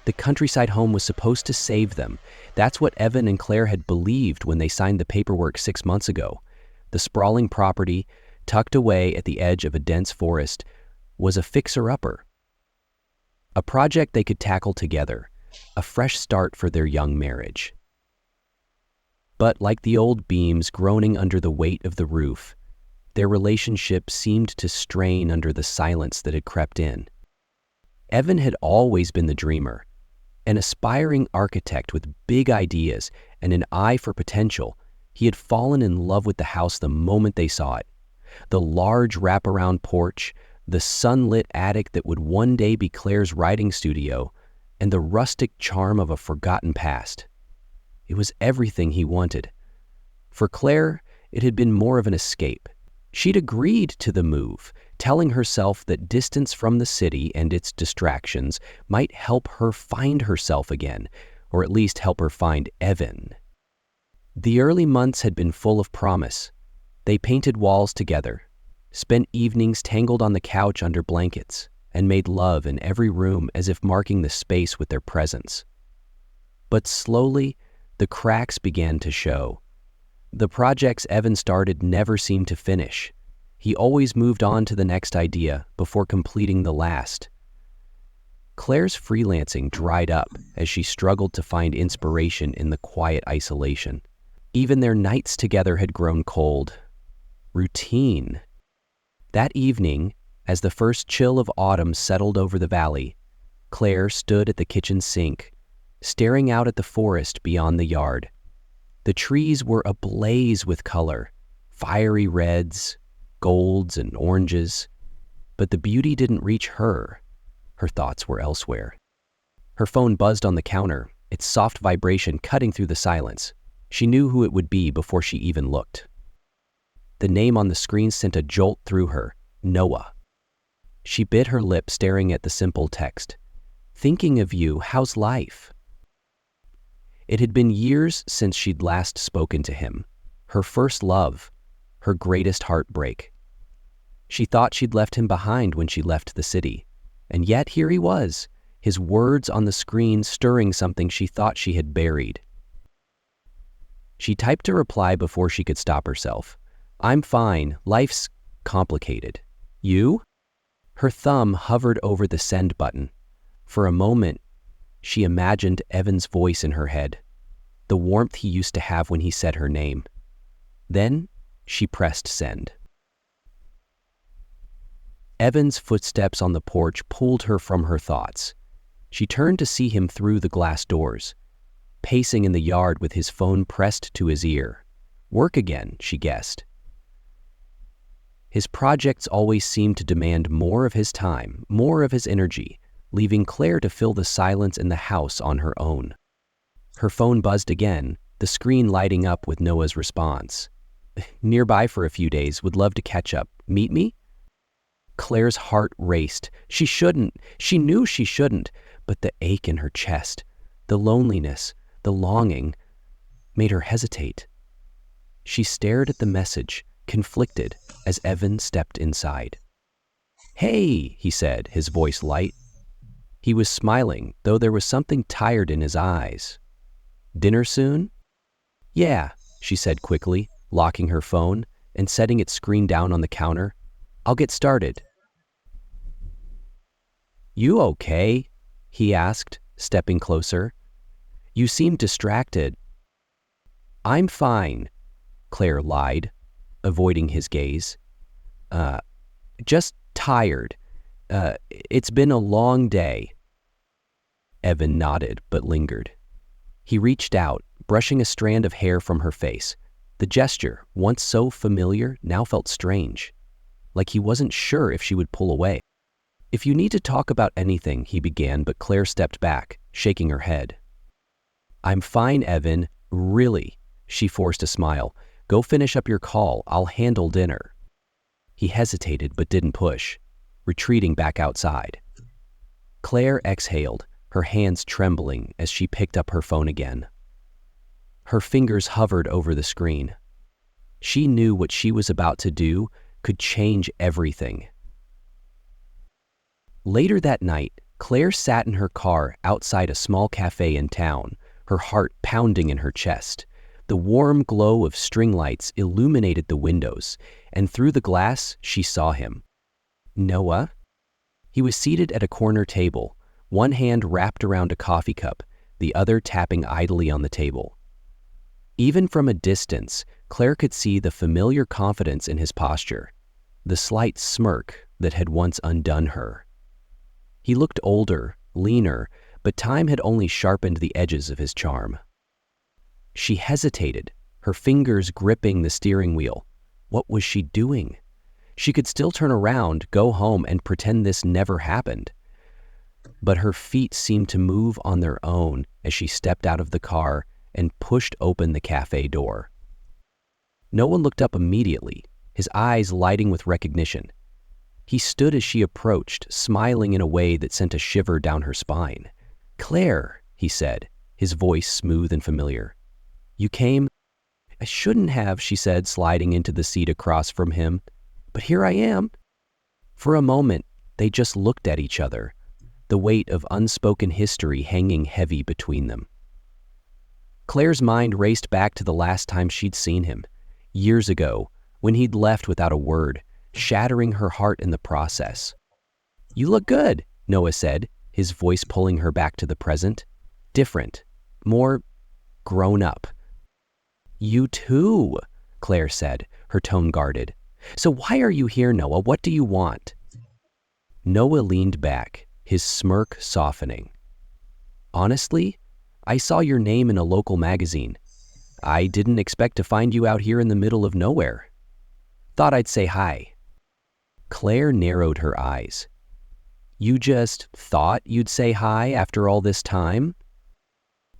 The countryside home was supposed to save them. That's what Evan and Claire had believed when they signed the paperwork 6 months ago. The sprawling property, tucked away at the edge of a dense forest, was a fixer-upper. A project they could tackle together, a fresh start for their young marriage. But like the old beams groaning under the weight of the roof, their relationship seemed to strain under the silence that had crept in. Evan had always been the dreamer, an aspiring architect with big ideas and an eye for potential. He had fallen in love with the house the moment they saw it. The large wraparound porch, the sunlit attic that would one day be Claire's writing studio, and the rustic charm of a forgotten past. It was everything he wanted. For Claire, it had been more of an escape. She'd agreed to the move, telling herself that distance from the city and its distractions might help her find herself again, or at least help her find Evan. The early months had been full of promise. They painted walls together, spent evenings tangled on the couch under blankets, and made love in every room as if marking the space with their presence. But slowly, the cracks began to show. The projects Evan started never seemed to finish. He always moved on to the next idea before completing the last. Claire's freelancing dried up as she struggled to find inspiration in the quiet isolation. Even their nights together had grown cold. Routine. That evening, as the first chill of autumn settled over the valley, Claire stood at the kitchen sink, staring out at the forest beyond the yard. The trees were ablaze with color, fiery reds, golds, and oranges. But the beauty didn't reach her. Her thoughts were elsewhere. Her phone buzzed on the counter, its soft vibration cutting through the silence. She knew who it would be before she even looked. The name on the screen sent a jolt through her, Noah. She bit her lip, staring at the simple text. "Thinking of you, how's life?" It had been years since she'd last spoken to him. Her first love, her greatest heartbreak. She thought she'd left him behind when she left the city. And yet here he was, his words on the screen stirring something she thought she had buried. She typed a reply before she could stop herself. "I'm fine. Life's complicated. You?" Her thumb hovered over the send button. For a moment, she imagined Evan's voice in her head, the warmth he used to have when he said her name. Then she pressed send. Evan's footsteps on the porch pulled her from her thoughts. She turned to see him through the glass doors, pacing in the yard with his phone pressed to his ear. Work again, she guessed. His projects always seemed to demand more of his time, more of his energy, leaving Claire to fill the silence in the house on her own. Her phone buzzed again, the screen lighting up with Noah's response. "Nearby for a few days, would love to catch up. Meet me?" Claire's heart raced. She knew she shouldn't, but the ache in her chest, the loneliness, the longing, made her hesitate. She stared at the message, conflicted, as Evan stepped inside. "Hey," he said, his voice light. He was smiling, though there was something tired in his eyes. "Dinner soon?" "Yeah," she said quickly, locking her phone and setting its screen down on the counter. "I'll get started." "You okay?" he asked, stepping closer. "You seem distracted." "I'm fine," Claire lied, avoiding his gaze. Just tired. It's been a long day." Evan nodded, but lingered. He reached out, brushing a strand of hair from her face. The gesture, once so familiar, now felt strange, like he wasn't sure if she would pull away. "If you need to talk about anything," he began, but Claire stepped back, shaking her head. "I'm fine, Evan, really," she forced a smile. "Go finish up your call, I'll handle dinner." He hesitated but didn't push, retreating back outside. Claire exhaled, her hands trembling as she picked up her phone again. Her fingers hovered over the screen. She knew what she was about to do could change everything. Later that night, Claire sat in her car outside a small cafe in town, her heart pounding in her chest. The warm glow of string lights illuminated the windows, and through the glass she saw him. Noah? He was seated at a corner table, one hand wrapped around a coffee cup, the other tapping idly on the table. Even from a distance, Claire could see the familiar confidence in his posture, the slight smirk that had once undone her. He looked older, leaner, but time had only sharpened the edges of his charm. She hesitated, her fingers gripping the steering wheel. What was she doing? She could still turn around, go home, and pretend this never happened. But her feet seemed to move on their own as she stepped out of the car and pushed open the cafe door. Noah looked up immediately, his eyes lighting with recognition. He stood as she approached, smiling in a way that sent a shiver down her spine. "Claire," he said, his voice smooth and familiar. "You came?" "I shouldn't have," she said, sliding into the seat across from him. "But here I am." For a moment, they just looked at each other, the weight of unspoken history hanging heavy between them. Claire's mind raced back to the last time she'd seen him, years ago, when he'd left without a word, shattering her heart in the process. "You look good," Noah said, his voice pulling her back to the present. Different, more grown up. "You too," Claire said, her tone guarded. "So why are you here, Noah? What do you want?" Noah leaned back, his smirk softening. "Honestly, I saw your name in a local magazine. I didn't expect to find you out here in the middle of nowhere. Thought I'd say hi." Claire narrowed her eyes. "You just thought you'd say hi after all this time?"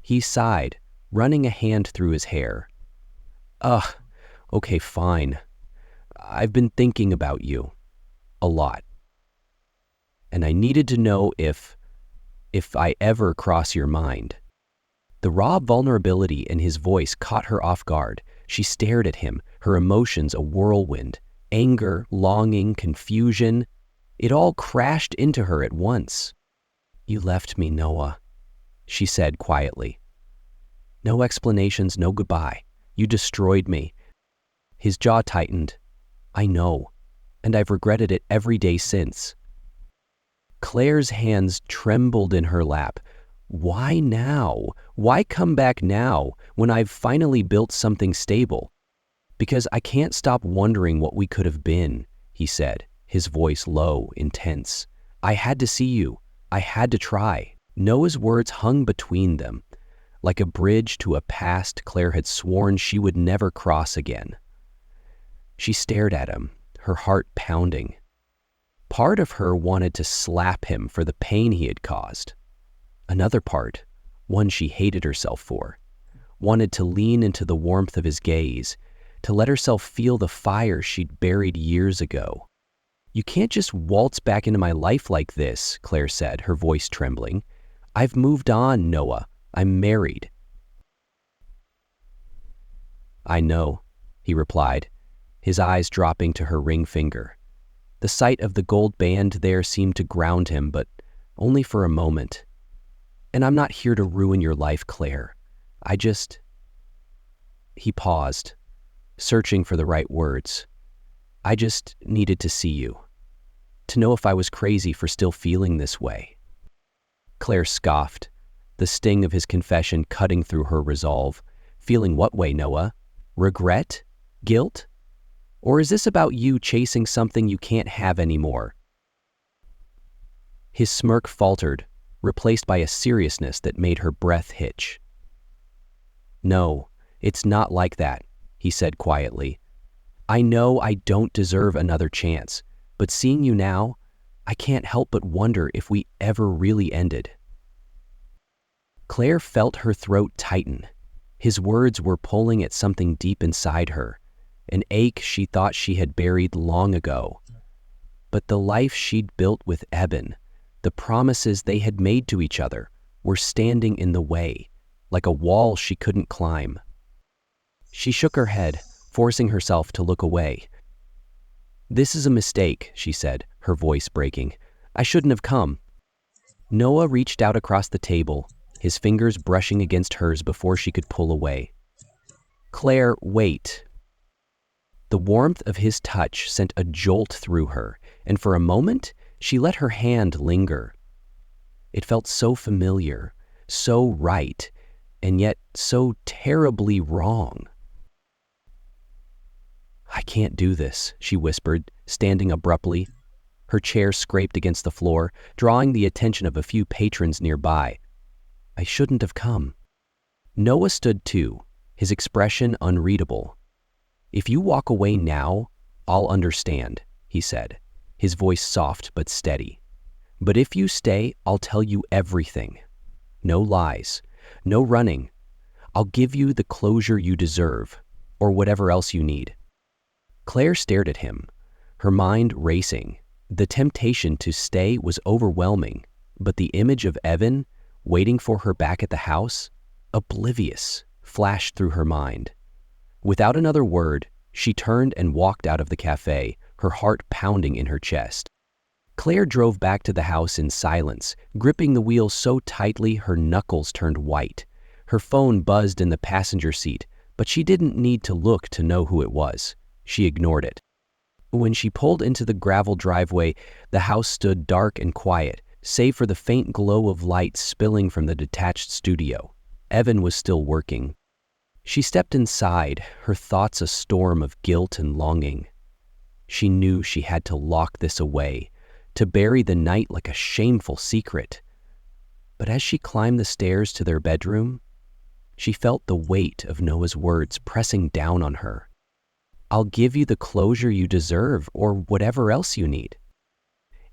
He sighed, running a hand through his hair. "Ugh, okay, fine. I've been thinking about you. A lot. And I needed to know if I ever cross your mind." The raw vulnerability in his voice caught her off guard. She stared at him, her emotions a whirlwind. Anger, longing, confusion. It all crashed into her at once. "You left me, Noah," she said quietly. "No explanations, no goodbye. You destroyed me." His jaw tightened. "I know, and I've regretted it every day since." Claire's hands trembled in her lap. "Why now? Why come back now, when I've finally built something stable?" "Because I can't stop wondering what we could have been," he said, his voice low, intense. "I had to see you. I had to try." Noah's words hung between them, like a bridge to a past Claire had sworn she would never cross again. She stared at him, her heart pounding. Part of her wanted to slap him for the pain he had caused. Another part, one she hated herself for, wanted to lean into the warmth of his gaze, to let herself feel the fire she'd buried years ago. "You can't just waltz back into my life like this," Claire said, her voice trembling. "I've moved on, Noah. I'm married." "I know," he replied, his eyes dropping to her ring finger. The sight of the gold band there seemed to ground him, but only for a moment. "And I'm not here to ruin your life, Claire. He paused, searching for the right words. "I just needed to see you, to know if I was crazy for still feeling this way." Claire scoffed, the sting of his confession cutting through her resolve. "Feeling what way, Noah? Regret? Guilt? Or is this about you chasing something you can't have anymore?" His smirk faltered, replaced by a seriousness that made her breath hitch. "No, it's not like that," he said quietly. "I know I don't deserve another chance, but seeing you now, I can't help but wonder if we ever really ended." Claire felt her throat tighten. His words were pulling at something deep inside her, an ache she thought she had buried long ago. But the life she'd built with Eben, the promises they had made to each other, were standing in the way, like a wall she couldn't climb. She shook her head, forcing herself to look away. "This is a mistake," she said, her voice breaking. "I shouldn't have come." Noah reached out across the table, his fingers brushing against hers before she could pull away. "Claire, wait." The warmth of his touch sent a jolt through her, and for a moment, she let her hand linger. It felt so familiar, so right, and yet so terribly wrong. "I can't do this," she whispered, standing abruptly. Her chair scraped against the floor, drawing the attention of a few patrons nearby. "I shouldn't have come." Noah stood too, his expression unreadable. "If you walk away now, I'll understand," he said, his voice soft but steady. "But if you stay, I'll tell you everything. No lies, no running. I'll give you the closure you deserve, or whatever else you need." Claire stared at him, her mind racing. The temptation to stay was overwhelming, but the image of Evan, waiting for her back at the house, oblivious, flashed through her mind. Without another word, she turned and walked out of the cafe, her heart pounding in her chest. Claire drove back to the house in silence, gripping the wheel so tightly her knuckles turned white. Her phone buzzed in the passenger seat, but she didn't need to look to know who it was. She ignored it. When she pulled into the gravel driveway, the house stood dark and quiet, save for the faint glow of light spilling from the detached studio. Evan was still working. She stepped inside, her thoughts a storm of guilt and longing. She knew she had to lock this away, to bury the night like a shameful secret. But as she climbed the stairs to their bedroom, she felt the weight of Noah's words pressing down on her. "I'll give you the closure you deserve, or whatever else you need."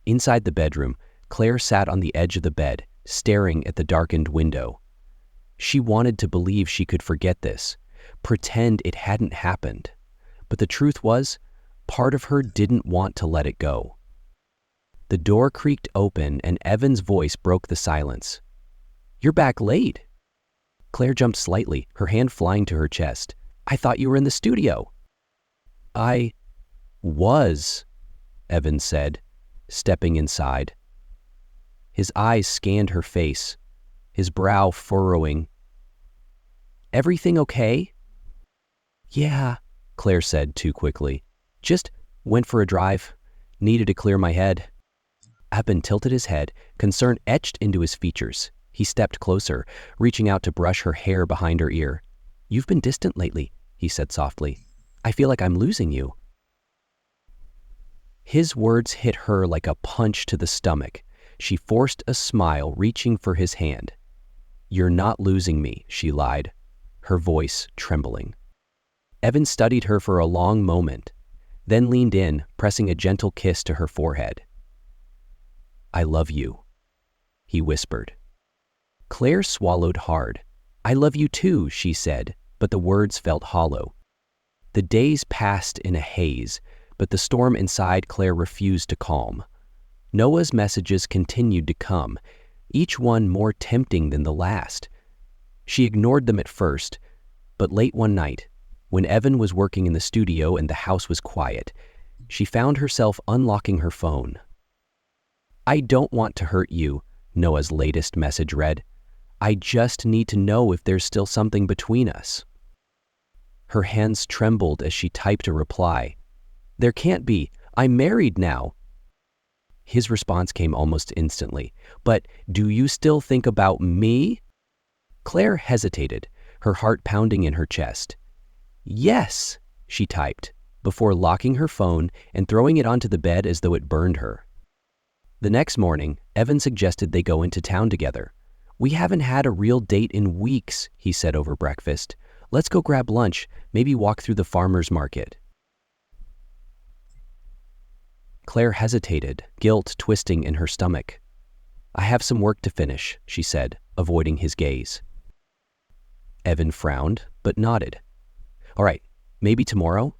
Inside the bedroom, Claire sat on the edge of the bed, staring at the darkened window. She wanted to believe she could forget this, pretend it hadn't happened. But the truth was, part of her didn't want to let it go. The door creaked open and Evan's voice broke the silence. "You're back late." Claire jumped slightly, her hand flying to her chest. "I thought you were in the studio." "I was," Evan said, stepping inside. His eyes scanned her face, his brow furrowing. "Everything okay?" "Yeah," Claire said too quickly. "Just went for a drive. Needed to clear my head." Evan tilted his head, concern etched into his features. He stepped closer, reaching out to brush her hair behind her ear. "You've been distant lately," he said softly. "I feel like I'm losing you." His words hit her like a punch to the stomach. She forced a smile, reaching for his hand. "You're not losing me," she lied, her voice trembling. Evan studied her for a long moment, then leaned in, pressing a gentle kiss to her forehead. "I love you," he whispered. Claire swallowed hard. "I love you too," she said, but the words felt hollow. The days passed in a haze, but the storm inside Claire refused to calm. Noah's messages continued to come, each one more tempting than the last. She ignored them at first, but late one night, when Evan was working in the studio and the house was quiet, she found herself unlocking her phone. "I don't want to hurt you," Noah's latest message read. "I just need to know if there's still something between us." Her hands trembled as she typed a reply. "There can't be. I'm married now." His response came almost instantly. "But do you still think about me?" Claire hesitated, her heart pounding in her chest. "Yes," she typed, before locking her phone and throwing it onto the bed as though it burned her. The next morning, Evan suggested they go into town together. "We haven't had a real date in weeks," he said over breakfast. "Let's go grab lunch, maybe walk through the farmer's market." Claire hesitated, guilt twisting in her stomach. "I have some work to finish," she said, avoiding his gaze. Evan frowned, but nodded. "All right, maybe tomorrow?"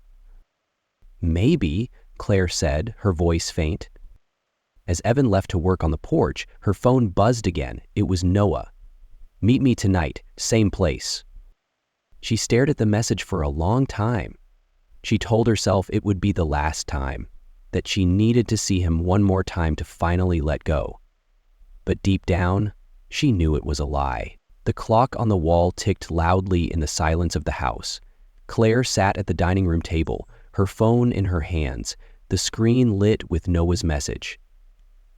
"Maybe," Claire said, her voice faint. As Evan left to work on the porch, her phone buzzed again. It was Noah. "Meet me tonight, same place." She stared at the message for a long time. She told herself it would be the last time, that she needed to see him one more time to finally let go. but deep down, she knew it was a lie. The clock on the wall ticked loudly in the silence of the house. Claire sat at the dining room table, her phone in her hands, the screen lit with Noah's message.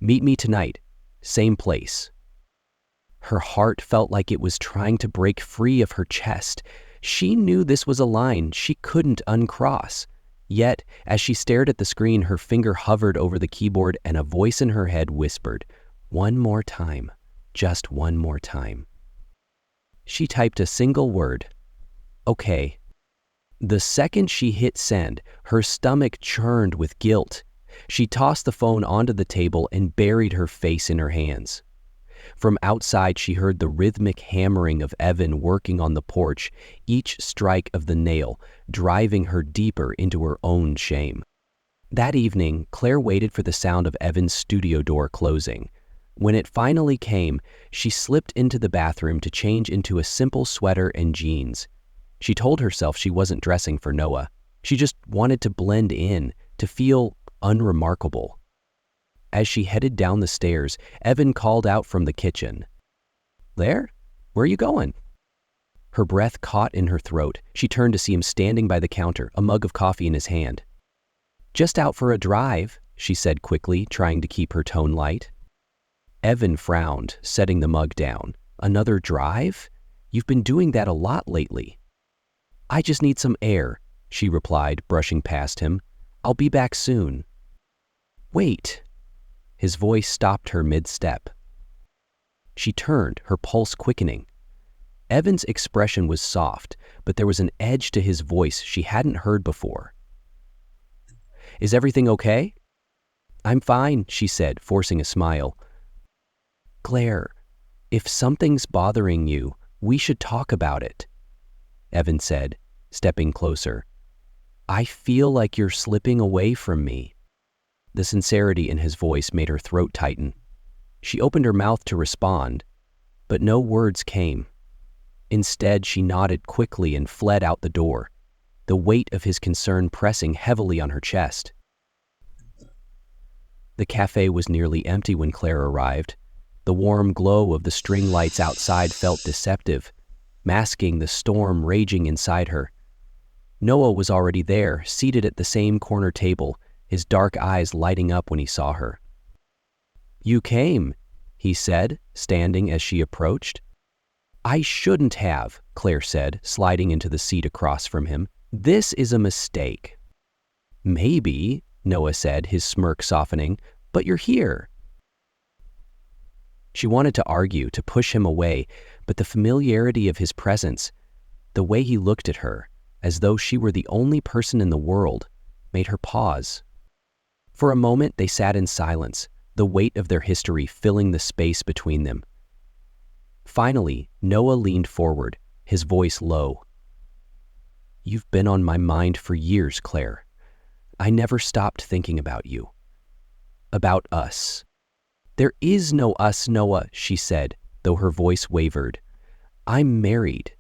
"Meet me tonight, same place." Her heart felt like it was trying to break free of her chest. She knew this was a line she couldn't uncross. Yet, as she stared at the screen, her finger hovered over the keyboard and a voice in her head whispered, "One more time, just one more time." She typed a single word, "Okay." The second she hit send, her stomach churned with guilt. She tossed the phone onto the table and buried her face in her hands. From outside, she heard the rhythmic hammering of Evan working on the porch, each strike of the nail driving her deeper into her own shame. That evening, Claire waited for the sound of Evan's studio door closing. When it finally came, she slipped into the bathroom to change into a simple sweater and jeans. She told herself she wasn't dressing for Noah. She just wanted to blend in, to feel unremarkable. As she headed down the stairs, Evan called out from the kitchen. "Claire, where are you going?" Her breath caught in her throat. She turned to see him standing by the counter, a mug of coffee in his hand. "Just out for a drive," she said quickly, trying to keep her tone light. Evan frowned, setting the mug down. "Another drive? You've been doing that a lot lately." "I just need some air," she replied, brushing past him. "I'll be back soon." "Wait." His voice stopped her mid-step. She turned, her pulse quickening. Evan's expression was soft, but there was an edge to his voice she hadn't heard before. "Is everything okay?" "I'm fine," she said, forcing a smile. "Claire, if something's bothering you, we should talk about it," Evan said, stepping closer. "I feel like you're slipping away from me." The sincerity in his voice made her throat tighten. She opened her mouth to respond, but no words came. Instead, she nodded quickly and fled out the door, the weight of his concern pressing heavily on her chest. The cafe was nearly empty when Claire arrived. The warm glow of the string lights outside felt deceptive, masking the storm raging inside her. Noah was already there, seated at the same corner table, his dark eyes lighting up when he saw her. "You came," he said, standing as she approached. "I shouldn't have," Claire said, sliding into the seat across from him. "This is a mistake." "Maybe," Noah said, his smirk softening, "but you're here." She wanted to argue, to push him away, but the familiarity of his presence, the way he looked at her, as though she were the only person in the world, made her pause. For a moment, they sat in silence, the weight of their history filling the space between them. Finally, Noah leaned forward, his voice low. "You've been on my mind for years, Claire. I never stopped thinking about you. About us." "There is no us, Noah," she said, though her voice wavered. "I'm married.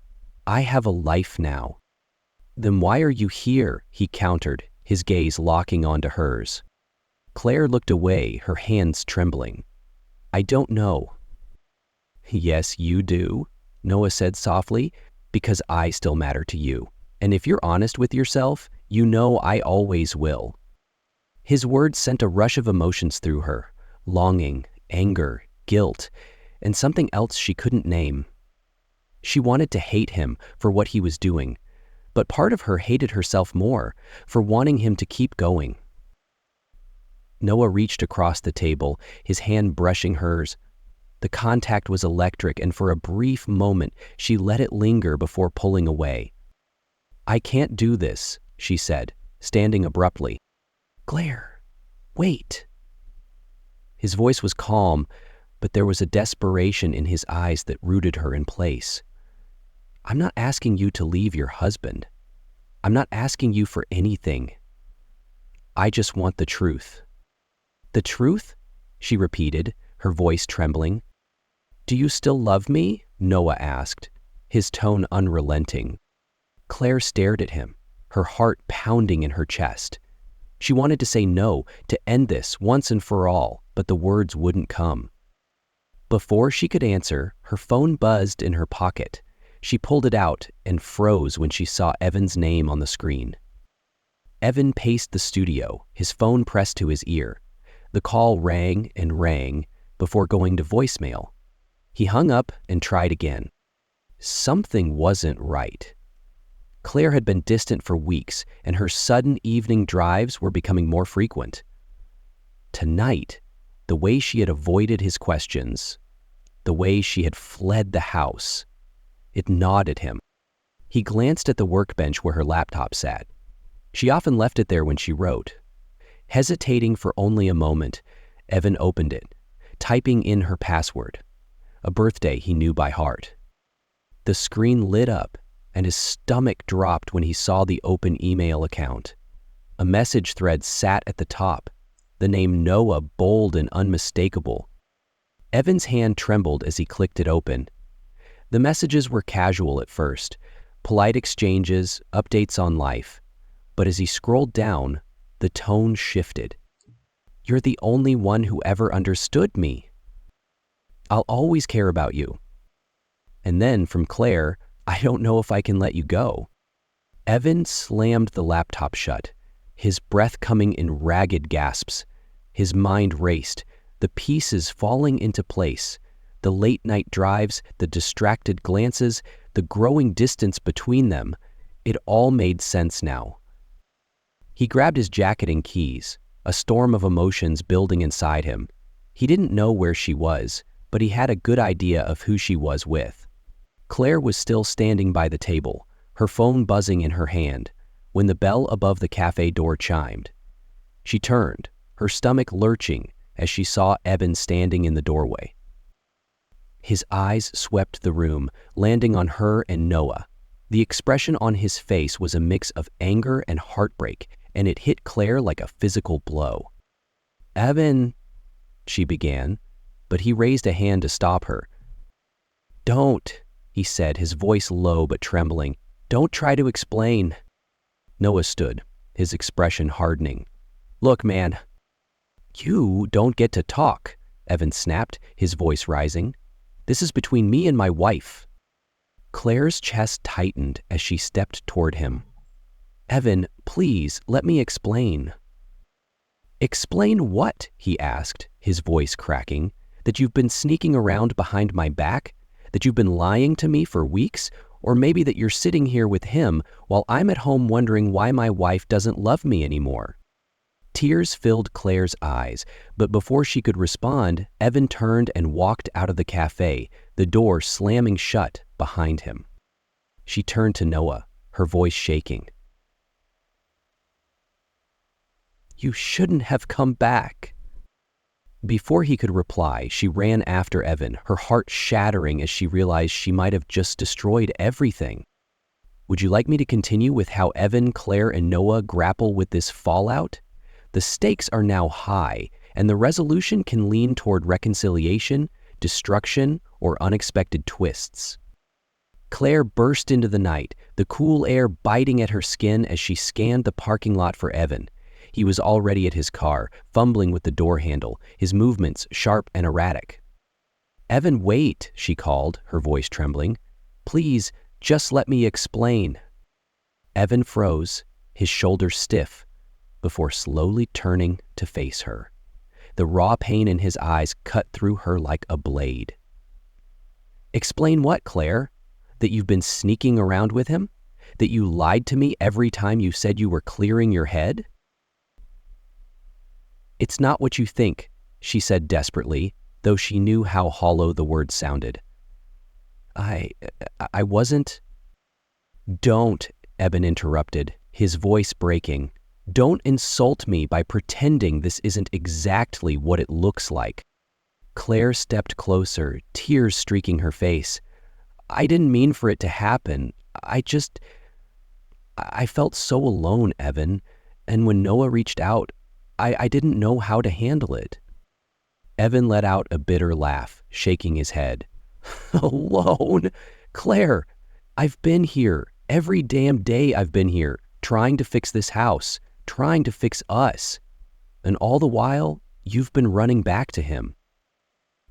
I have a life now." "Then why are you here?" he countered, his gaze locking onto hers. Claire looked away, her hands trembling. "I don't know." "Yes, you do," Noah said softly, "because I still matter to you. And if you're honest with yourself, you know I always will." His words sent a rush of emotions through her, longing, anger, guilt, and something else she couldn't name. She wanted to hate him for what he was doing, but part of her hated herself more for wanting him to keep going. Noah reached across the table, his hand brushing hers. The contact was electric, and for a brief moment, she let it linger before pulling away. "I can't do this," she said, standing abruptly. "Claire, wait." His voice was calm, but there was a desperation in his eyes that rooted her in place. "I'm not asking you to leave your husband. I'm not asking you for anything. I just want the truth." "The truth?" she repeated, her voice trembling. "Do you still love me?" Noah asked, his tone unrelenting. Claire stared at him, her heart pounding in her chest. She wanted to say no, to end this once and for all, but the words wouldn't come. Before she could answer, her phone buzzed in her pocket. She pulled it out and froze when she saw Evan's name on the screen. Evan paced the studio, his phone pressed to his ear. The call rang and rang before going to voicemail. He hung up and tried again. Something wasn't right. Claire had been distant for weeks, and her sudden evening drives were becoming more frequent. Tonight, the way she had avoided his questions, the way she had fled the house, it gnawed at him. He glanced at the workbench where her laptop sat. She often left it there when she wrote. Hesitating for only a moment, Evan opened it, typing in her password, a birthday he knew by heart. The screen lit up, and his stomach dropped when he saw the open email account. A message thread sat at the top, the name Noah bold and unmistakable. Evan's hand trembled as he clicked it open. The messages were casual at first, polite exchanges, updates on life. But as he scrolled down, the tone shifted. You're the only one who ever understood me. I'll always care about you. And then from Claire, I don't know if I can let you go. Evan slammed the laptop shut, his breath coming in ragged gasps. His mind raced, the pieces falling into place. The late-night drives, the distracted glances, the growing distance between them. It all made sense now. He grabbed his jacket and keys, a storm of emotions building inside him. He didn't know where she was, but he had a good idea of who she was with. Claire was still standing by the table, her phone buzzing in her hand, when the bell above the cafe door chimed. She turned, her stomach lurching as she saw Evan standing in the doorway. His eyes swept the room, landing on her and Noah. The expression on his face was a mix of anger and heartbreak, and it hit Claire like a physical blow. Evan, she began, but he raised a hand to stop her. Don't, he said, his voice low but trembling. Don't try to explain. Noah stood, his expression hardening. Look, man. You don't get to talk, Evan snapped, his voice rising. This is between me and my wife. Claire's chest tightened as she stepped toward him. Evan, please, let me explain. Explain what? He asked, his voice cracking. That you've been sneaking around behind my back? That you've been lying to me for weeks? Or maybe that you're sitting here with him while I'm at home wondering why my wife doesn't love me anymore? Tears filled Claire's eyes, but before she could respond, Evan turned and walked out of the cafe, the door slamming shut behind him. She turned to Noah, her voice shaking. You shouldn't have come back. Before he could reply, she ran after Evan, her heart shattering as she realized she might have just destroyed everything. Would you like me to continue with how Evan, Claire, and Noah grapple with this fallout? The stakes are now high, and the resolution can lean toward reconciliation, destruction, or unexpected twists. Claire burst into the night, the cool air biting at her skin as she scanned the parking lot for Evan. He was already at his car, fumbling with the door handle, his movements sharp and erratic. Evan, wait, she called, her voice trembling. Please, just let me explain. Evan froze, his shoulders stiff, before slowly turning to face her. The raw pain in his eyes cut through her like a blade. Explain what, Claire? That you've been sneaking around with him? That you lied to me every time you said you were clearing your head? It's not what you think, she said desperately, though she knew how hollow the words sounded. I wasn't. Don't, Evan interrupted, his voice breaking. Don't insult me by pretending this isn't exactly what it looks like. Claire stepped closer, tears streaking her face. I didn't mean for it to happen. I felt so alone, Evan, and when Noah reached out, I didn't know how to handle it. Evan let out a bitter laugh, shaking his head. Alone? Claire, I've been here. Every damn day I've been here, trying to fix this house, trying to fix us. And all the while, you've been running back to him.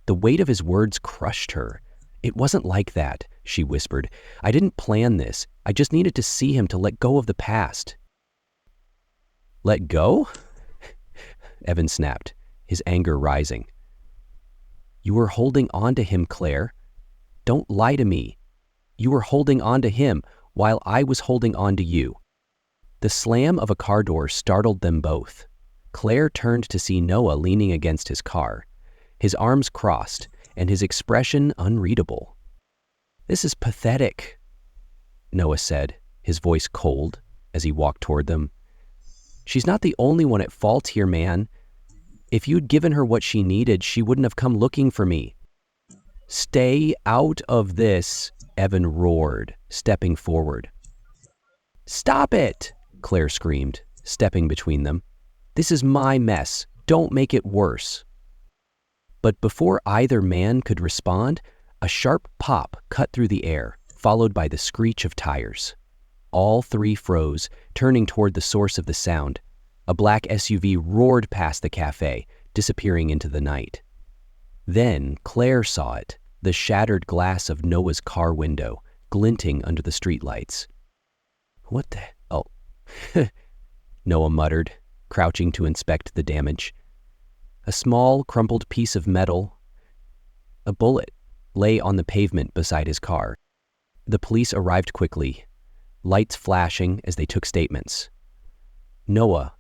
The weight of his words crushed her. "It wasn't like that," she whispered. "I didn't plan this. I just needed to see him to let go of the past." "Let go?" Evan snapped, his anger rising. "You were holding on to him, Claire. Don't lie to me. You were holding on to him while I was holding on to you." The slam of a car door startled them both. Claire turned to see Noah leaning against his car, his arms crossed and his expression unreadable. "This is pathetic," Noah said, his voice cold as he walked toward them. "She's not the only one at fault here, man. If you'd given her what she needed, she wouldn't have come looking for me." "Stay out of this," Evan roared, stepping forward. "Stop it!" Claire screamed, stepping between them. "This is my mess. Don't make it worse." But before either man could respond, a sharp pop cut through the air, followed by the screech of tires. All three froze, turning toward the source of the sound. A black SUV roared past the cafe, disappearing into the night. Then Claire saw it, the shattered glass of Noah's car window, glinting under the streetlights. "What the... oh," Noah muttered, crouching to inspect the damage. A small, crumpled piece of metal, a bullet, lay on the pavement beside his car. The police arrived quickly, lights flashing as they took statements. Noah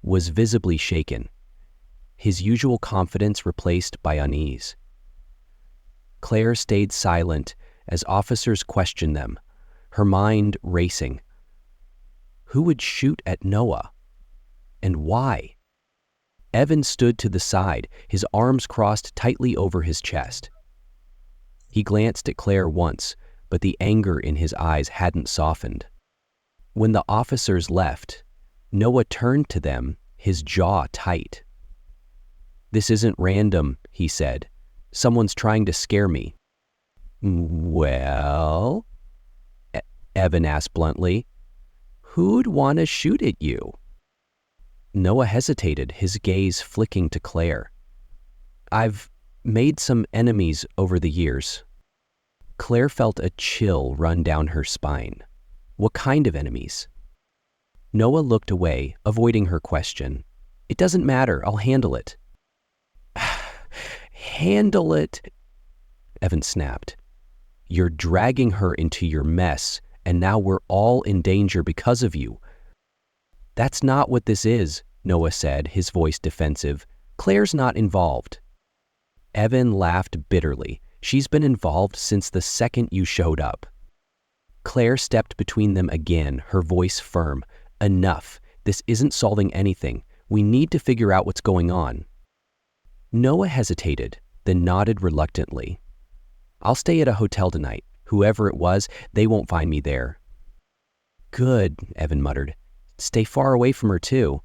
was visibly shaken, his usual confidence replaced by unease. Claire stayed silent as officers questioned them, her mind racing. Who would shoot at Noah? And why? Evan stood to the side, his arms crossed tightly over his chest. He glanced at Claire once, but the anger in his eyes hadn't softened. When the officers left, Noah turned to them, his jaw tight. "This isn't random," he said. "Someone's trying to scare me." "Well?" Evan asked bluntly. "Who'd want to shoot at you?" Noah hesitated, his gaze flicking to Claire. "I've made some enemies over the years." Claire felt a chill run down her spine. What kind of enemies? Noah looked away, avoiding her question. "It doesn't matter, I'll handle it." "Handle it?" Evan snapped. "You're dragging her into your mess, and now we're all in danger because of you." "That's not what this is," Noah said, his voice defensive. "Claire's not involved." Evan laughed bitterly. "She's been involved since the second you showed up." Claire stepped between them again, her voice firm. "Enough. This isn't solving anything. We need to figure out what's going on." Noah hesitated, then nodded reluctantly. "I'll stay at a hotel tonight. Whoever it was, they won't find me there." "Good," Evan muttered. "Stay far away from her, too."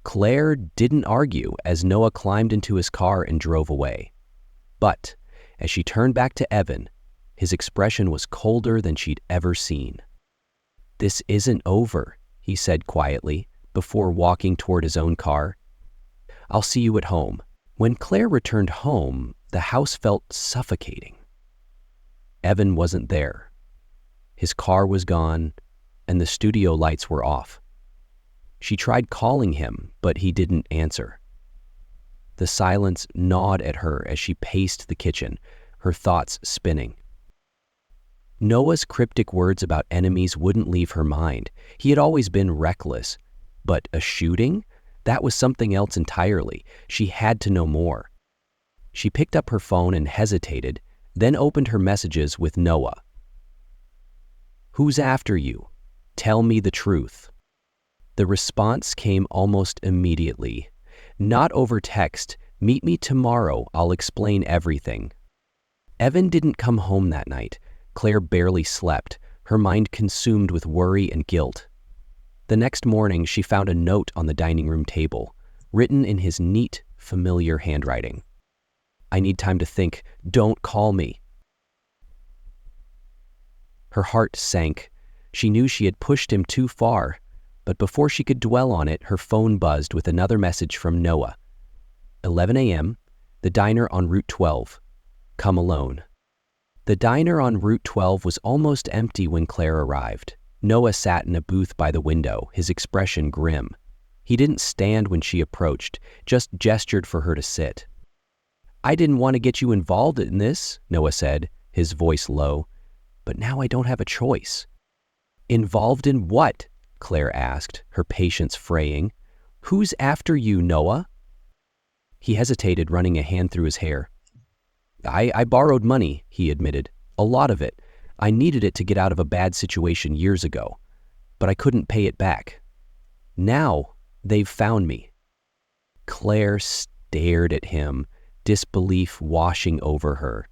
Claire didn't argue as Noah climbed into his car and drove away. But as she turned back to Evan, his expression was colder than she'd ever seen. "This isn't over," he said quietly, before walking toward his own car. "I'll see you at home." When Claire returned home, the house felt suffocating. Evan wasn't there. His car was gone, and the studio lights were off. She tried calling him, but he didn't answer. The silence gnawed at her as she paced the kitchen, her thoughts spinning. Noah's cryptic words about enemies wouldn't leave her mind. He had always been reckless. But a shooting? That was something else entirely. She had to know more. She picked up her phone and hesitated, then opened her messages with Noah. "Who's after you? Tell me the truth." The response came almost immediately. "Not over text. Meet me tomorrow. I'll explain everything." Evan didn't come home that night. Claire barely slept, her mind consumed with worry and guilt. The next morning, she found a note on the dining room table, written in his neat, familiar handwriting. "I need time to think. Don't call me." Her heart sank. She knew she had pushed him too far, but before she could dwell on it, her phone buzzed with another message from Noah. 11 a.m., The diner on Route 12. Come alone. The diner on Route 12 was almost empty when Claire arrived. Noah sat in a booth by the window, his expression grim. He didn't stand when she approached, just gestured for her to sit. I didn't want to get you involved in this, Noah said, his voice low, but now I don't have a choice. Involved in what? Claire asked, her patience fraying. Who's after you, Noah? He hesitated, running a hand through his hair. I borrowed money, he admitted. A lot of it. I needed it to get out of a bad situation years ago, but I couldn't pay it back. Now they've found me. Claire stared at him, disbelief washing over her.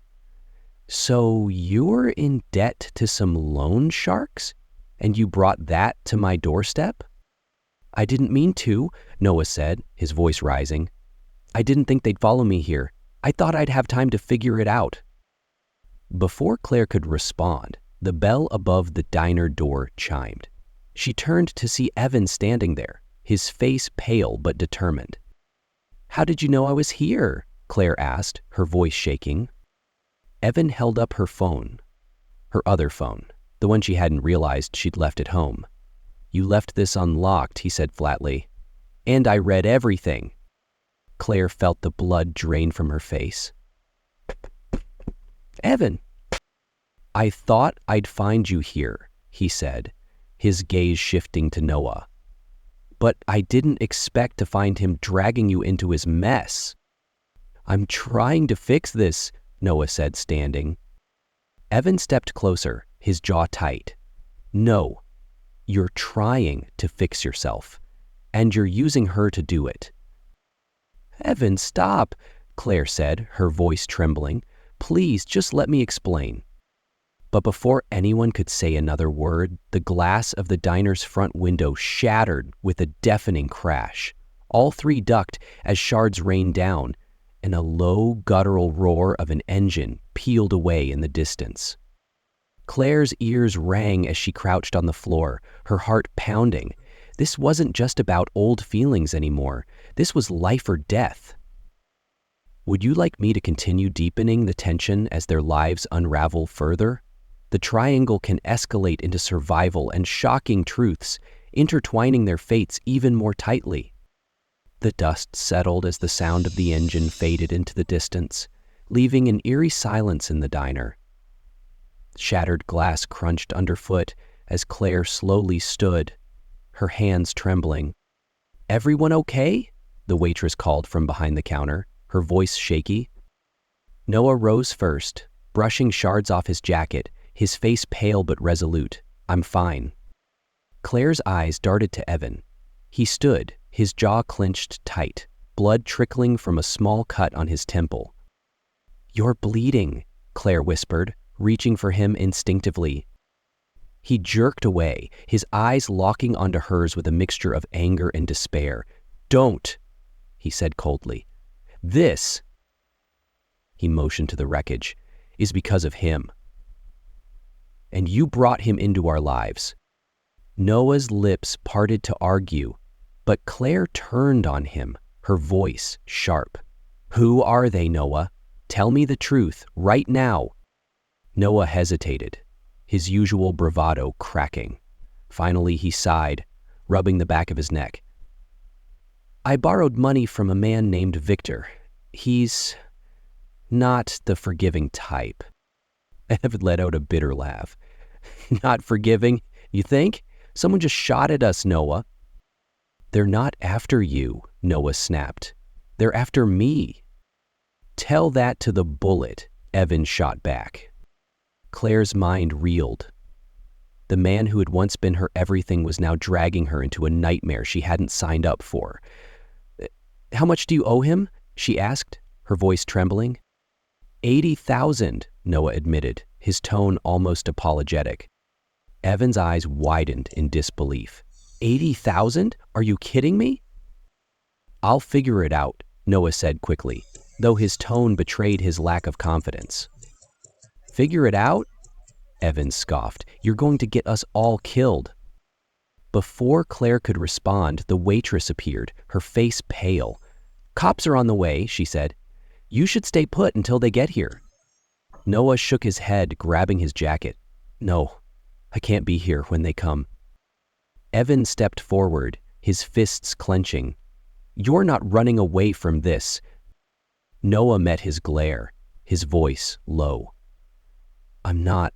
So you're in debt to some loan sharks? And you brought that to my doorstep? I didn't mean to, Noah said, his voice rising. I didn't think they'd follow me here. I thought I'd have time to figure it out. Before Claire could respond, the bell above the diner door chimed. She turned to see Evan standing there, his face pale but determined. How did you know I was here? Claire asked, her voice shaking. Evan held up her phone, her other phone, the one she hadn't realized she'd left at home. You left this unlocked, he said flatly. And I read everything. Claire felt the blood drain from her face. Evan. I thought I'd find you here, he said, his gaze shifting to Noah. But I didn't expect to find him dragging you into his mess. I'm trying to fix this, Noah said, standing. Evan stepped closer, his jaw tight. No, you're trying to fix yourself, and you're using her to do it. Evan, stop, Claire said, her voice trembling. Please, just let me explain. But before anyone could say another word, the glass of the diner's front window shattered with a deafening crash. All three ducked as shards rained down, and a low guttural roar of an engine peeled away in the distance. Claire's ears rang as she crouched on the floor, her heart pounding. This wasn't just about old feelings anymore. This was life or death. Would you like me to continue deepening the tension as their lives unravel further? The triangle can escalate into survival and shocking truths, intertwining their fates even more tightly. The dust settled as the sound of the engine faded into the distance, leaving an eerie silence in the diner. Shattered glass crunched underfoot as Claire slowly stood, her hands trembling. Everyone okay? The waitress called from behind the counter, her voice shaky. Noah rose first, brushing shards off his jacket, his face pale but resolute. I'm fine. Claire's eyes darted to Evan. He stood, his jaw clenched tight, blood trickling from a small cut on his temple. You're bleeding, Claire whispered, reaching for him instinctively. He jerked away, his eyes locking onto hers with a mixture of anger and despair. Don't, he said coldly. This, he motioned to the wreckage, is because of him. And you brought him into our lives. Noah's lips parted to argue, but Claire turned on him, her voice sharp. Who are they, Noah? Tell me the truth, right now. Noah hesitated, his usual bravado cracking. Finally, he sighed, rubbing the back of his neck. I borrowed money from a man named Victor. He's not the forgiving type. Evan let out a bitter laugh. Not forgiving, you think? Someone just shot at us, Noah. They're not after you, Noah snapped. They're after me. Tell that to the bullet, Evan shot back. Claire's mind reeled. The man who had once been her everything was now dragging her into a nightmare she hadn't signed up for. How much do you owe him? She asked, her voice trembling. 80,000, Noah admitted, his tone almost apologetic. Evan's eyes widened in disbelief. 80,000? Are you kidding me? I'll figure it out, Noah said quickly, though his tone betrayed his lack of confidence. Figure it out? Evan scoffed. You're going to get us all killed. Before Claire could respond, the waitress appeared, her face pale. Cops are on the way, she said. You should stay put until they get here. Noah shook his head, grabbing his jacket. No, I can't be here when they come. Evan stepped forward, his fists clenching. You're not running away from this. Noah met his glare, his voice low. I'm not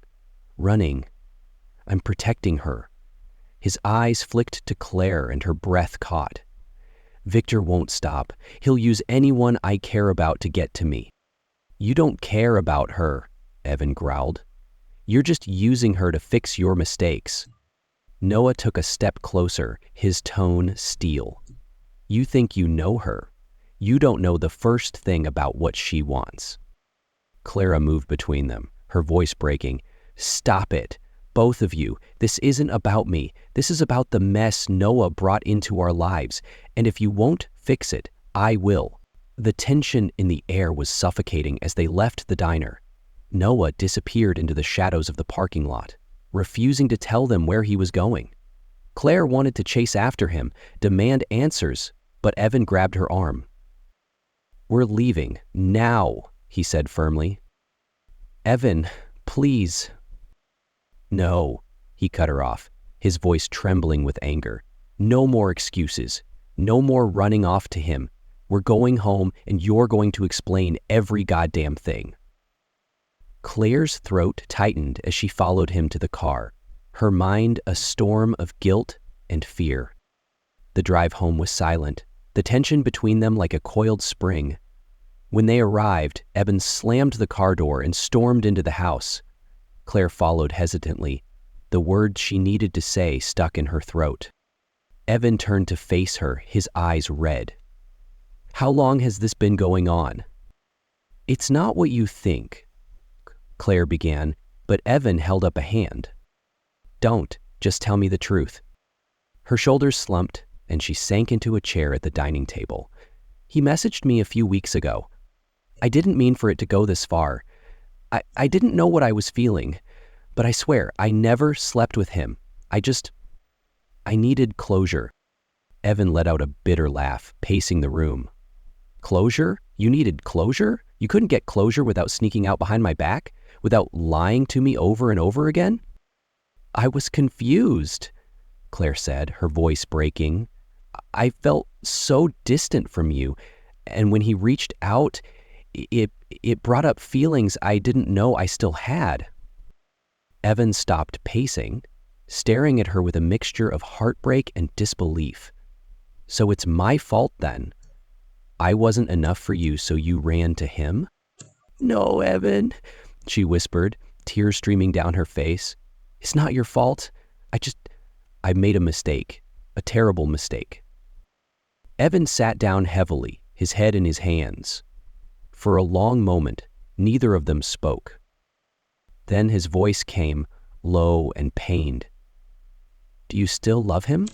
running. I'm protecting her. His eyes flicked to Claire and her breath caught. Victor won't stop. He'll use anyone I care about to get to me. You don't care about her, Evan growled. You're just using her to fix your mistakes. Noah took a step closer, his tone steel. You think you know her. You don't know the first thing about what she wants. Clara moved between them, her voice breaking. Stop it. Both of you. This isn't about me. This is about the mess Noah brought into our lives. And if you won't fix it, I will. The tension in the air was suffocating as they left the diner. Noah disappeared into the shadows of the parking lot, refusing to tell them where he was going. Claire wanted to chase after him, demand answers, but Evan grabbed her arm. We're leaving, now, he said firmly. Evan, please. No, he cut her off, his voice trembling with anger. No more excuses. No more running off to him. We're going home, and you're going to explain every goddamn thing. Claire's throat tightened as she followed him to the car, her mind a storm of guilt and fear. The drive home was silent, the tension between them like a coiled spring. When they arrived, Evan slammed the car door and stormed into the house. Claire followed hesitantly, the words she needed to say stuck in her throat. Evan turned to face her, his eyes red. How long has this been going on? It's not what you think, Claire began, but Evan held up a hand. Don't, just tell me the truth. Her shoulders slumped, and she sank into a chair at the dining table. He messaged me a few weeks ago. I didn't mean for it to go this far. I didn't know what I was feeling, but I swear, I never slept with him. I needed closure. Evan let out a bitter laugh, pacing the room. Closure? You needed closure? You couldn't get closure without sneaking out behind my back? Without lying to me over and over again? I was confused, Claire said, her voice breaking. I felt so distant from you, and when he reached out, it brought up feelings I didn't know I still had. Evan stopped pacing, staring at her with a mixture of heartbreak and disbelief. So it's my fault then? I wasn't enough for you, so you ran to him? No, Evan, she whispered, tears streaming down her face. It's not your fault. I made a mistake, a terrible mistake. Evan sat down heavily, his head in his hands. For a long moment, neither of them spoke. Then his voice came, low and pained. Do you still love him?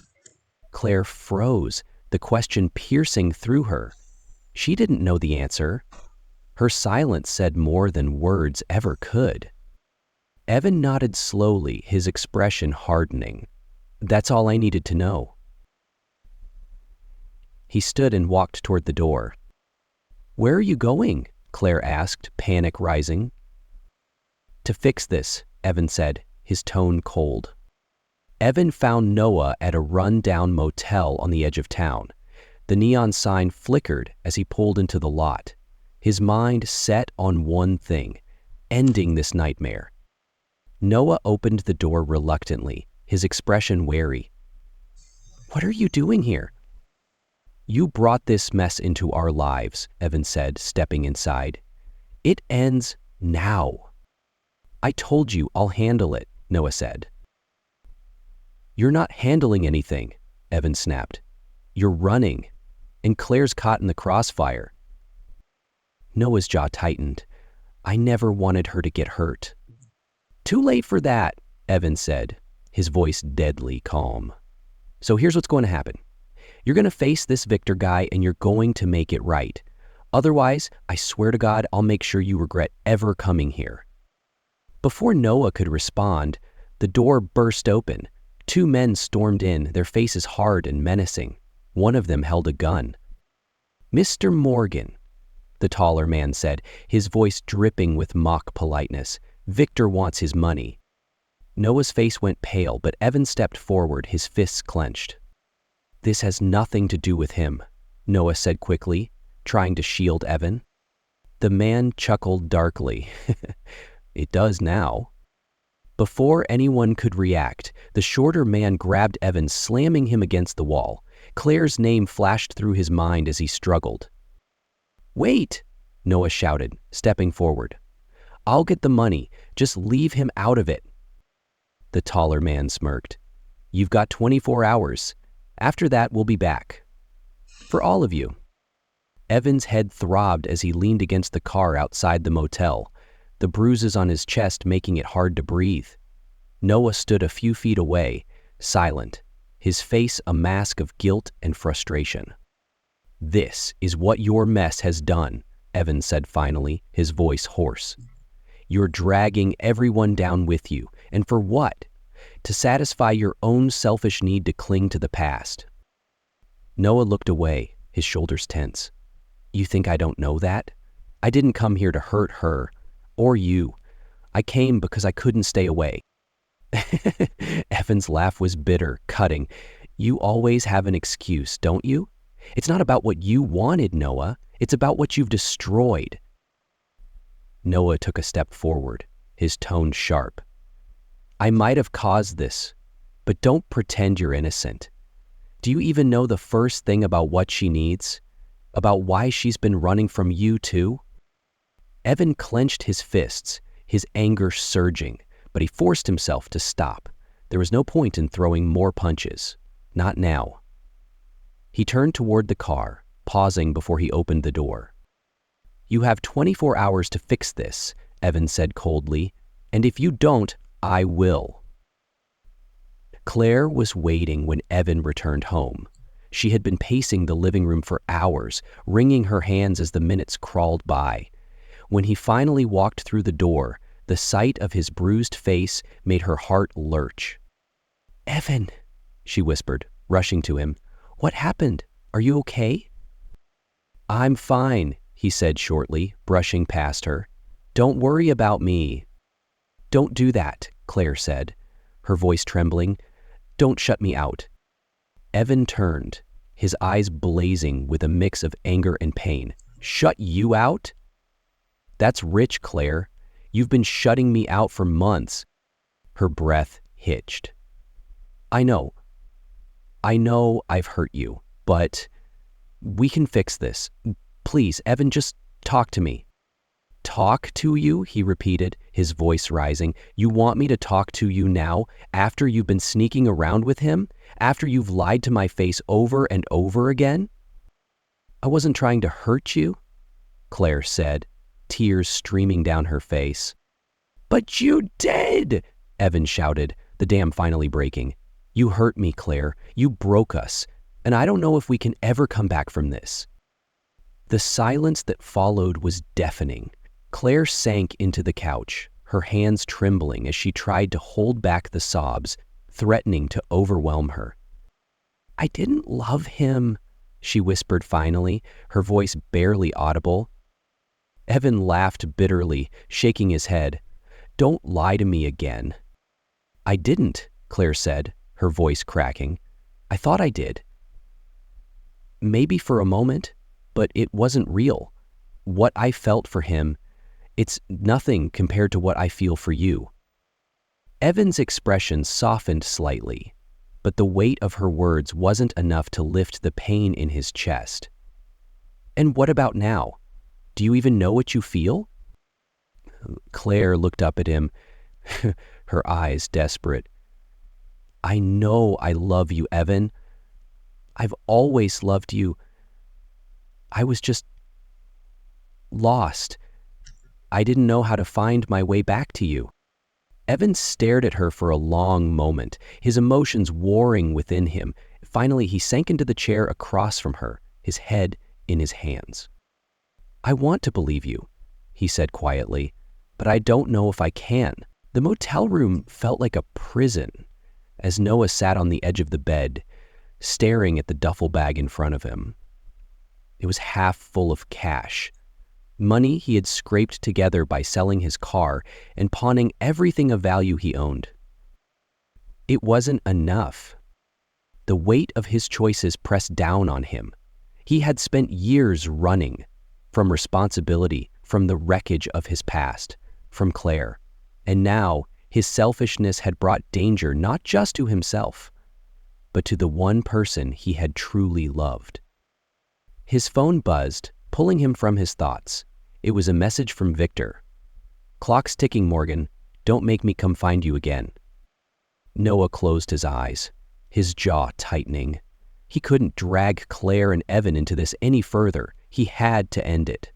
Claire froze, the question piercing through her. She didn't know the answer. Her silence said more than words ever could. Evan nodded slowly, his expression hardening. That's all I needed to know. He stood and walked toward the door. Where are you going? Claire asked, panic rising. To fix this, Evan said, his tone cold. Evan found Noah at a run-down motel on the edge of town. The neon sign flickered as he pulled into the lot, his mind set on one thing, ending this nightmare. Noah opened the door reluctantly, his expression wary. What are you doing here? You brought this mess into our lives, Evan said, stepping inside. It ends now. I told you I'll handle it, Noah said. You're not handling anything, Evan snapped. You're running, and Claire's caught in the crossfire. Noah's jaw tightened. I never wanted her to get hurt. Too late for that, Evan said, his voice deadly calm. So here's what's going to happen. You're going to face this Victor guy and you're going to make it right. Otherwise, I swear to God, I'll make sure you regret ever coming here. Before Noah could respond, the door burst open. Two men stormed in, their faces hard and menacing. One of them held a gun. Mr. Morgan, the taller man said, his voice dripping with mock politeness. "Victor wants his money." Noah's face went pale, but Evan stepped forward, his fists clenched. "This has nothing to do with him," Noah said quickly, trying to shield Evan. The man chuckled darkly. "It does now." Before anyone could react, the shorter man grabbed Evan, slamming him against the wall. Claire's name flashed through his mind as he struggled. "Wait!" Noah shouted, stepping forward. "I'll get the money. Just leave him out of it." The taller man smirked. "You've got 24 hours. After that, we'll be back. For all of you." Evan's head throbbed as he leaned against the car outside the motel, the bruises on his chest making it hard to breathe. Noah stood a few feet away, silent, his face a mask of guilt and frustration. "This is what your mess has done," Evan said finally, his voice hoarse. "You're dragging everyone down with you. And for what? To satisfy your own selfish need to cling to the past." Noah looked away, his shoulders tense. "You think I don't know that? I didn't come here to hurt her, or you. I came because I couldn't stay away." Evan's laugh was bitter, cutting. "You always have an excuse, don't you? It's not about what you wanted, Noah. It's about what you've destroyed." Noah took a step forward, his tone sharp. "I might have caused this, but don't pretend you're innocent. Do you even know the first thing about what she needs? About why she's been running from you too?" Evan clenched his fists, his anger surging, but he forced himself to stop. There was no point in throwing more punches. Not now. He turned toward the car, pausing before he opened the door. "You have 24 hours to fix this," Evan said coldly, "and if you don't, I will." Claire was waiting when Evan returned home. She had been pacing the living room for hours, wringing her hands as the minutes crawled by. When he finally walked through the door, the sight of his bruised face made her heart lurch. "Evan," she whispered, rushing to him. "What happened? Are you okay?" "I'm fine," he said shortly, brushing past her. "Don't worry about me." "Don't do that," Claire said, her voice trembling. "Don't shut me out." Evan turned, his eyes blazing with a mix of anger and pain. "Shut you out? That's rich, Claire. You've been shutting me out for months." Her breath hitched. I know I've hurt you, but we can fix this. Please, Evan, just talk to me." "Talk to you?" he repeated, his voice rising. "You want me to talk to you now, after you've been sneaking around with him? After you've lied to my face over and over again?" "I wasn't trying to hurt you," Claire said, tears streaming down her face. "But you did!" Evan shouted, the dam finally breaking. "You hurt me, Claire. You broke us. And I don't know if we can ever come back from this." The silence that followed was deafening. Claire sank into the couch, her hands trembling as she tried to hold back the sobs, threatening to overwhelm her. "I didn't love him," she whispered finally, her voice barely audible. Evan laughed bitterly, shaking his head. "Don't lie to me again." "I didn't," Claire said, her voice cracking. "I thought I did. Maybe for a moment, but it wasn't real. What I felt for him, it's nothing compared to what I feel for you." Evan's expression softened slightly, but the weight of her words wasn't enough to lift the pain in his chest. "And what about now? Do you even know what you feel?" Claire looked up at him, her eyes desperate. "I know I love you, Evan. I've always loved you. I was just lost. I didn't know how to find my way back to you." Evan stared at her for a long moment, his emotions warring within him. Finally, he sank into the chair across from her, his head in his hands. "I want to believe you," he said quietly, "but I don't know if I can." The motel room felt like a prison as Noah sat on the edge of the bed, staring at the duffel bag in front of him. It was half full of cash, money he had scraped together by selling his car and pawning everything of value he owned. It wasn't enough. The weight of his choices pressed down on him. He had spent years running from responsibility, from the wreckage of his past, from Claire. And now his selfishness had brought danger not just to himself, but to the one person he had truly loved. His phone buzzed, pulling him from his thoughts. It was a message from Victor. "Clock's ticking, Morgan. Don't make me come find you again." Noah closed his eyes, his jaw tightening. He couldn't drag Claire and Evan into this any further. He had to end it.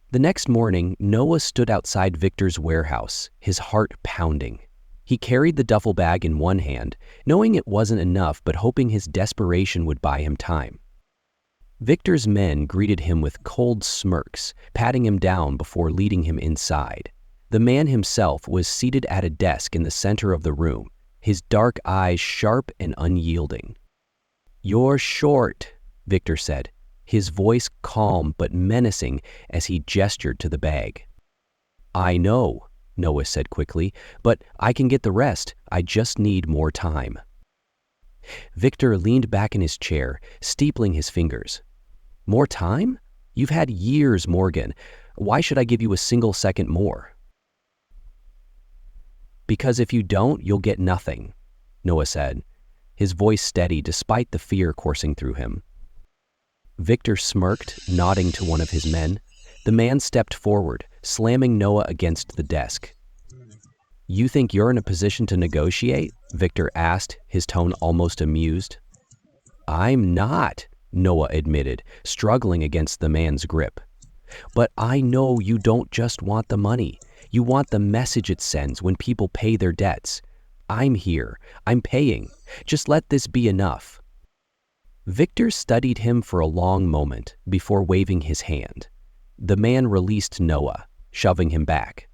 The next morning, Noah stood outside Victor's warehouse, his heart pounding. He carried the duffel bag in one hand, knowing it wasn't enough but hoping his desperation would buy him time. Victor's men greeted him with cold smirks, patting him down before leading him inside. The man himself was seated at a desk in the center of the room, his dark eyes sharp and unyielding. "You're short," Victor said, his voice calm but menacing as he gestured to the bag. "I know," Noah said quickly, "but I can get the rest. I just need more time." Victor leaned back in his chair, steepling his fingers. "More time? You've had years, Morgan. Why should I give you a single second more?" "Because if you don't, you'll get nothing," Noah said, his voice steady despite the fear coursing through him. Victor smirked, nodding to one of his men. The man stepped forward, slamming Noah against the desk. "You think you're in a position to negotiate?" Victor asked, his tone almost amused. "I'm not," Noah admitted, struggling against the man's grip. "But I know you don't just want the money. You want the message it sends when people pay their debts. I'm here. I'm paying. Just let this be enough." Victor studied him for a long moment before waving his hand. The man released Noah, shoving him back.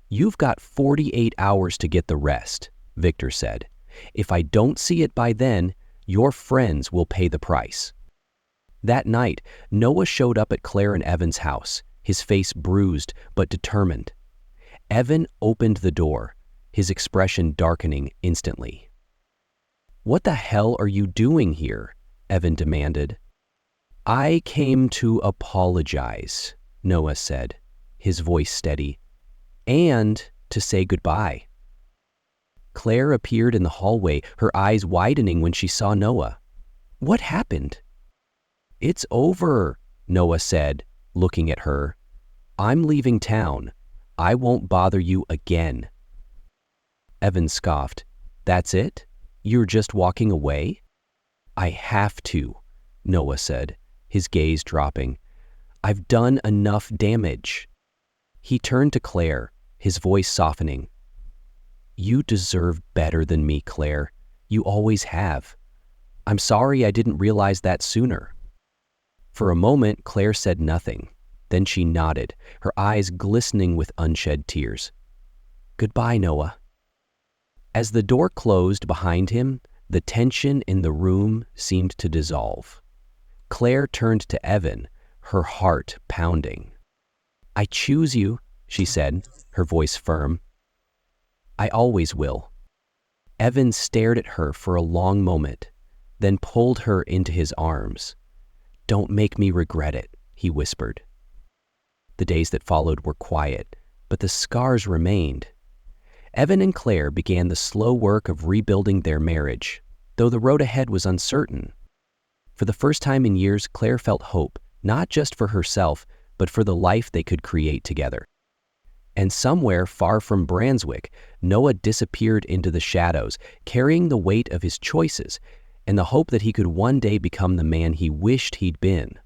"You've got 48 hours to get the rest," Victor said. "If I don't see it by then, your friends will pay the price." That night, Noah showed up at Claire and Evan's house, his face bruised but determined. Evan opened the door, his expression darkening instantly. "What the hell are you doing here?" Evan demanded. "I came to apologize," Noah said, his voice steady, "and to say goodbye." Claire appeared in the hallway, her eyes widening when she saw Noah. "What happened?" "It's over," Noah said, looking at her. "I'm leaving town. I won't bother you again." Evan scoffed. "That's it? You're just walking away?" "I have to," Noah said, his gaze dropping. "I've done enough damage." He turned to Claire, his voice softening. "You deserve better than me, Claire. You always have. I'm sorry I didn't realize that sooner." For a moment, Claire said nothing. Then she nodded, her eyes glistening with unshed tears. "Goodbye, Noah." As the door closed behind him, the tension in the room seemed to dissolve. Claire turned to Evan, her heart pounding. "I choose you," she said, her voice firm. "I always will." Evan stared at her for a long moment, then pulled her into his arms. "Don't make me regret it," he whispered. The days that followed were quiet, but the scars remained. Evan and Claire began the slow work of rebuilding their marriage, though the road ahead was uncertain. For the first time in years, Claire felt hope, not just for herself, but for the life they could create together. And somewhere far from Brunswick, Noah disappeared into the shadows, carrying the weight of his choices and the hope that he could one day become the man he wished he'd been.